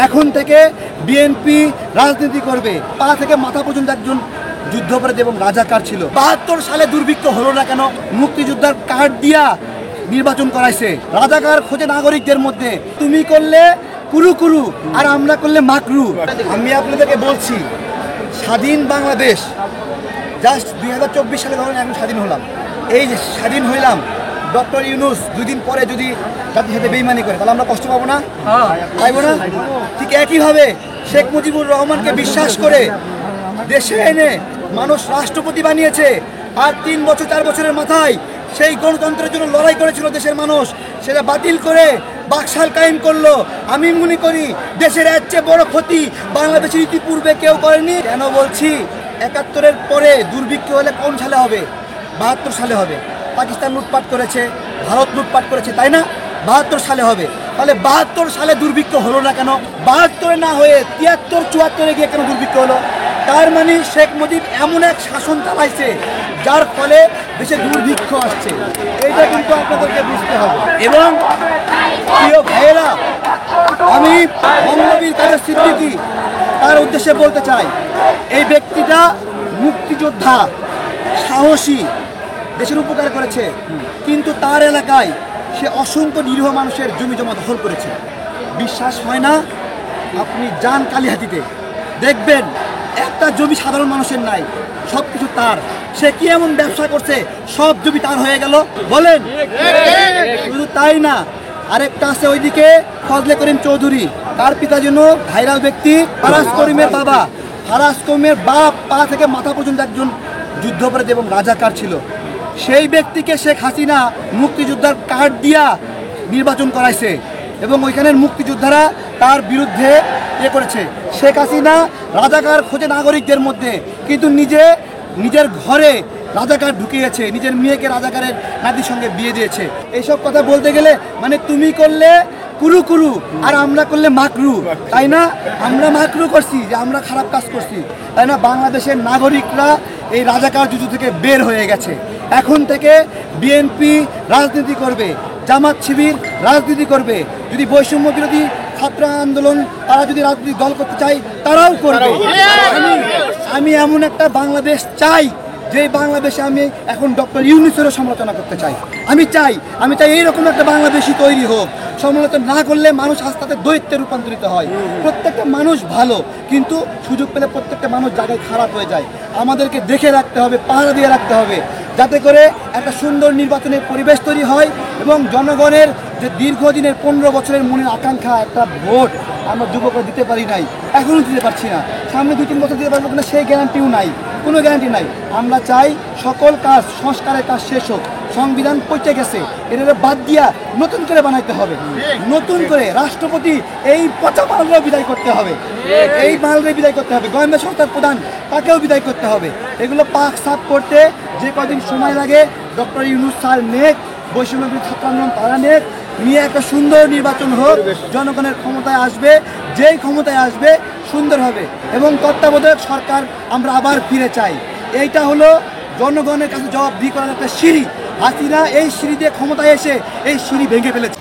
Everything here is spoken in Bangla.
এখন থেকে বিএনপি রাজনীতি করবে, পা থেকে মাথা পর্যন্ত একজন যুদ্ধাপরাধী এবং রাজাকার ছিল। ৭২ সালে দুর্ভিক্ষ হলো না কেন? মুক্তিযোদ্ধার কার্ড দিয়া নির্বাচন করাইছে। রাজাকার খোঁজে নাগরিকদের মধ্যে, তুমি করলে কুরু কুরু আর আমরা করলে মাকরু। আমি আপনাদেরকে বলছি, স্বাধীন বাংলাদেশ জাস্ট 2024 সালে ধরেন এখন স্বাধীন হলাম। এই যে স্বাধীন হইলাম, ডক্টর ইউনূস 2 দিন পরে যদি জাতির সাথে বেইমানি করে তাহলে আমরা কষ্ট পাবো না? পাইবো না? ঠিক একইভাবে শেখ মুজিবুর রহমানকে বিশ্বাস করে দেশে এনে মানুষ রাষ্ট্রপতি বানিয়েছে, আর 3 বছর 4 বছরের মাথায় সেই গণতন্ত্রের জন্য লড়াই করেছিল দেশের মানুষ, সেটা বাতিল করে বাকশাল কায়েম করলো। আমি মনে করি দেশের এর চেয়ে বড় ক্ষতি বাংলাদেশের ইতিপূর্বে কেউ করেনি। কেন বলছি? ৭১-এর পরে দুর্ভিক্ষ হলে কোন সালে হবে? ৭২ সালে হবে। পাকিস্তান লুটপাট করেছে, ভারত লুটপাট করেছে, তাই না? ৭২ সালে হবে। তাহলে ৭২ সালে দুর্ভিক্ষ হলো না কেন? ৭২ না হয়ে ৭৩-৭৪-এ গিয়ে কেন দুর্ভিক্ষ হলো? তার মানে শেখ মুজিব এমন এক শাসন চালাইছে যার ফলে দেশে দুর্ভিক্ষ আসছে। এইটা কিন্তু আপনাদেরকে বুঝতে হবে। এবং প্রিয় ভাইয়েরা, আমি বঙ্গবীর কাদের সিদ্দিকী তার উদ্দেশ্যে বলতে চাই, এই ব্যক্তিটা মুক্তিযোদ্ধা, সাহসী, দেশের উপকার করেছে, কিন্তু তার এলাকায় সে অসংখ্য নিরীহ মানুষের জমি জমা দখল করেছে। বিশ্বাস হয় না? আপনি যান কালিহাতিতে, দেখবেন একটা জমি সাধারণ মানুষের নাই, সব কিছু তার। সে কি এমন ব্যবসা করছে সব জমি তার হয়ে গেল? বলেন। শুধু তাই না, আরেকটা আছে ওইদিকে ফজলে করিম চৌধুরী, তার পিতা যেন ভাইরাল ব্যক্তি ফারাজ করিমের বাবা। ফারাজ করিমের বাপ পা থেকে মাথা পর্যন্ত একজন যুদ্ধাপরাধী এবং রাজাকার ছিল। সেই ব্যক্তিকে শেখ হাসিনা মুক্তিযোদ্ধার কার্ড দিয়া নির্বাচন করাইছে এবং ওইখানের মুক্তিযোদ্ধারা তার বিরুদ্ধে করেছে। শেখ হাসিনা রাজাকার খোঁজে নাগরিকদের মধ্যে, কিন্তু নিজের ঘরে রাজাকার ঢুকিয়েছে, নিজের মেয়েকে রাজাকারের নাতির সঙ্গে বিয়ে দিয়েছে। এইসব কথা বলতে গেলে মানে তুমি করলে কুরু কুরু আর আমরা করলে মাকরু, তাই না? আমরা মাকরু করছি যে আমরা খারাপ কাজ করছি, তাই না? বাংলাদেশের নাগরিকরা এই রাজাকার যুদ্ধ থেকে বের হয়ে গেছে। এখন থেকে বিএনপি রাজনীতি করবে, জামাত শিবির রাজনীতি করবে, যদি বৈষম্য বিরোধী ছাত্র আন্দোলন তারা যদি রাজনৈতিক দল করতে চায় তারাও করবে। আমি এমন একটা বাংলাদেশ চাই যে বাংলাদেশে আমি এখন ডক্টর ইউনূসেরও সমালোচনা করতে চাই। আমি চাই এইরকম একটা বাংলাদেশই তৈরি হোক। সমালোচনা না করলে মানুষ আস্তে আস্তে দৈত্যে রূপান্তরিত হয়। প্রত্যেকটা মানুষ ভালো, কিন্তু সুযোগ পেলে প্রত্যেকটা মানুষ জায়গায় খারাপ হয়ে যায়। আমাদেরকে দেখে রাখতে হবে, পাহারা দিয়ে রাখতে হবে, যাতে করে একটা সুন্দর নির্বাচনের পরিবেশ তৈরি হয় এবং জনগণের যে দীর্ঘদিনের 15 বছরের মনের আকাঙ্ক্ষা একটা ভোট আমরা যুবকরা দিতে পারি নাই, এখনও দিতে পারছি না, সামনে 2-3 বছর দিতে পারবো কিনা সেই গ্যারান্টিও নাই, কোনো গ্যারান্টি নাই। আমরা চাই সকল কাজ, সংস্কারের কাজ শেষ হোক। সংবিধান পচে গেছে, এটা বাদ দিয়া নতুন করে বানাইতে হবে। নতুন করে রাষ্ট্রপতি এই পচা মালরে বিদায় করতে হবে, এই মালরে বিদায় করতে হবে। গোয়েন্দা সংস্থার প্রধান তাকেও বিদায় করতে হবে। এগুলো পাক সাফ করতে যে কদিন সময় লাগে ডক্টর ইউনূস স্যার নেক, বৈষম্য বিরোধী ছাত্র আন্দোলন তারা নেক, নিয়ে একটা সুন্দর নির্বাচন হোক। জনগণের ক্ষমতায় আসবে, যেই ক্ষমতায় আসবে সুন্দর হবে এবং তত্ত্বাবধায়ক সরকার আমরা আবার ফিরে চাই। এইটা হলো জনগণের কাছে জবাবদিহি করার একটা সিঁড়ি। হাসিনা এই সিঁড়ি দিয়ে ক্ষমতায় এসে এই সিঁড়ি ভেঙে ফেলেছে।